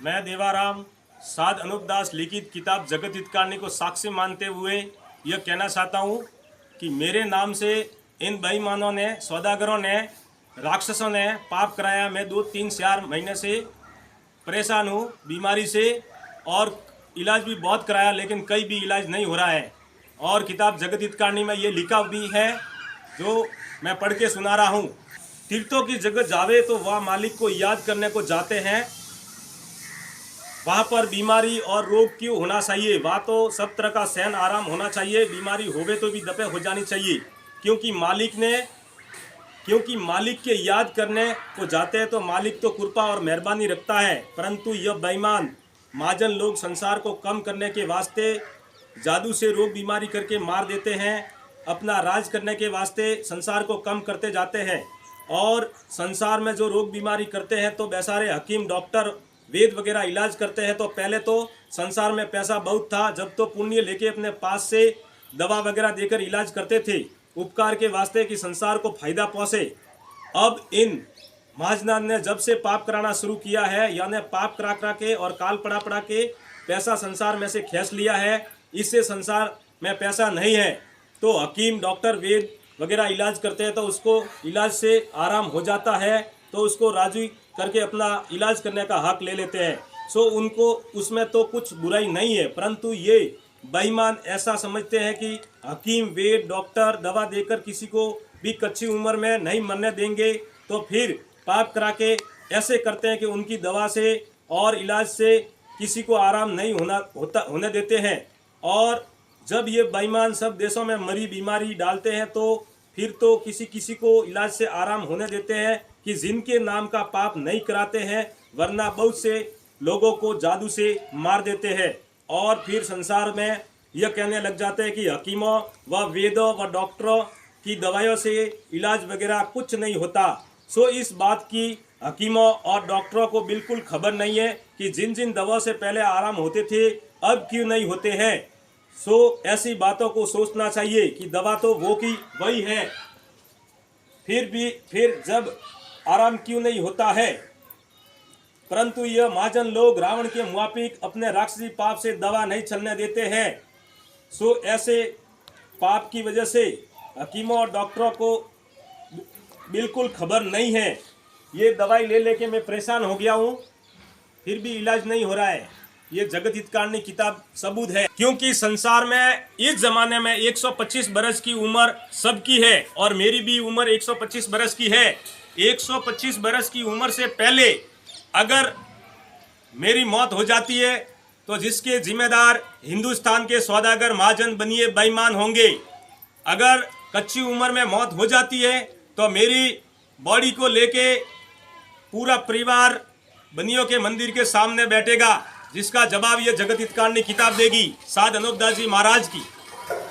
मैं देवाराम साध अनूपदास लिखित किताब जगत हितकारिणी को साक्षी मानते हुए यह कहना चाहता हूँ कि मेरे नाम से इन बेईमानों ने, सौदागरों ने, राक्षसों ने पाप कराया। मैं 2-3-4 महीने से परेशान हूँ बीमारी से और इलाज भी बहुत कराया, लेकिन कहीं भी इलाज नहीं हो रहा है। और किताब जगत हितकारिणी में ये लिखा भी है जो मैं पढ़ के सुना रहा हूँ। तीर्थों की जगत जावे तो वह मालिक को याद करने को जाते हैं। वहाँ पर बीमारी और रोग क्यों होना चाहिए? वहाँ तो सब तरह का सहन आराम होना चाहिए। बीमारी होवे तो भी दफे हो जानी चाहिए, क्योंकि मालिक के याद करने को जाते हैं तो मालिक तो कृपा और मेहरबानी रखता है। परंतु यह बेईमान महाजन लोग संसार को कम करने के वास्ते जादू से रोग बीमारी करके मार देते हैं। अपना राज करने के वास्ते संसार को कम करते जाते हैं और संसार में जो रोग बीमारी करते हैं तो बेचारे हकीम, डॉक्टर, वेद वगैरह इलाज करते हैं। तो पहले तो संसार में पैसा बहुत था, जब तो पुण्य लेके अपने पास से दवा वगैरह देकर इलाज करते थे उपकार के वास्ते कि संसार को फायदा पहुँचे। अब इन महाजनान ने जब से पाप कराना शुरू किया है, यानी पाप करा के और काल पड़ा के पैसा संसार में से खींच लिया है। इससे संसार में पैसा नहीं है तो हकीम, डॉक्टर, वेद वगैरह इलाज करते हैं तो उसको इलाज से आराम हो जाता है, तो उसको राजी करके अपना इलाज करने का हक ले लेते हैं। सो उनको उसमें तो कुछ बुराई नहीं है, परंतु ये बेईमान ऐसा समझते हैं कि हकीम, वेद, डॉक्टर दवा देकर किसी को भी कच्ची उम्र में नहीं मरने देंगे, तो फिर पाप करा के ऐसे करते हैं कि उनकी दवा से और इलाज से किसी को आराम नहीं होने देते हैं। और जब ये बेईमान सब देशों में मरी बीमारी डालते हैं तो फिर तो किसी को इलाज से आराम होने देते हैं कि जिनके नाम का पाप नहीं कराते हैं, वरना बहुत से लोगों को जादू से मार देते हैं। और फिर संसार में यह कहने लग जाते हैं कि हकीमों व वेदों व डॉक्टरों की दवाइयों से इलाज वगैरह कुछ नहीं होता। सो इस बात की हकीमों और डॉक्टरों को बिल्कुल खबर नहीं है कि जिन जिन दवाओं से पहले आराम होते थे अब क्यों नहीं होते हैं। सो ऐसी बातों को सोचना चाहिए कि दवा तो वो की वही है, फिर जब आराम क्यों नहीं होता है। परंतु यह महाजन लोग रावण के मुआफिक अपने राक्षसी पाप से दवा नहीं चलने देते हैं। सो ऐसे पाप की वजह से हकीमों और डॉक्टरों को बिल्कुल खबर नहीं है। ये दवाई ले लेके मैं परेशान हो गया हूँ, फिर भी इलाज नहीं हो रहा है। ये जगत हितकारिणी किताब सबूत है, क्योंकि संसार में इस जमाने में 125 बरस की उम्र सबकी है और मेरी भी उम्र 125 बरस की है। 125 बरस की उम्र से पहले अगर मेरी मौत हो जाती है तो जिसके जिम्मेदार हिंदुस्तान के सौदागर, महाजन, बनिए, बेईमान होंगे। अगर कच्ची उम्र में मौत हो जाती है तो मेरी बॉडी को लेके पूरा परिवार बनियों के मंदिर के सामने बैठेगा, जिसका जवाब ये जगत हितकारिणी किताब देगी साध अनूपदास जी महाराज की।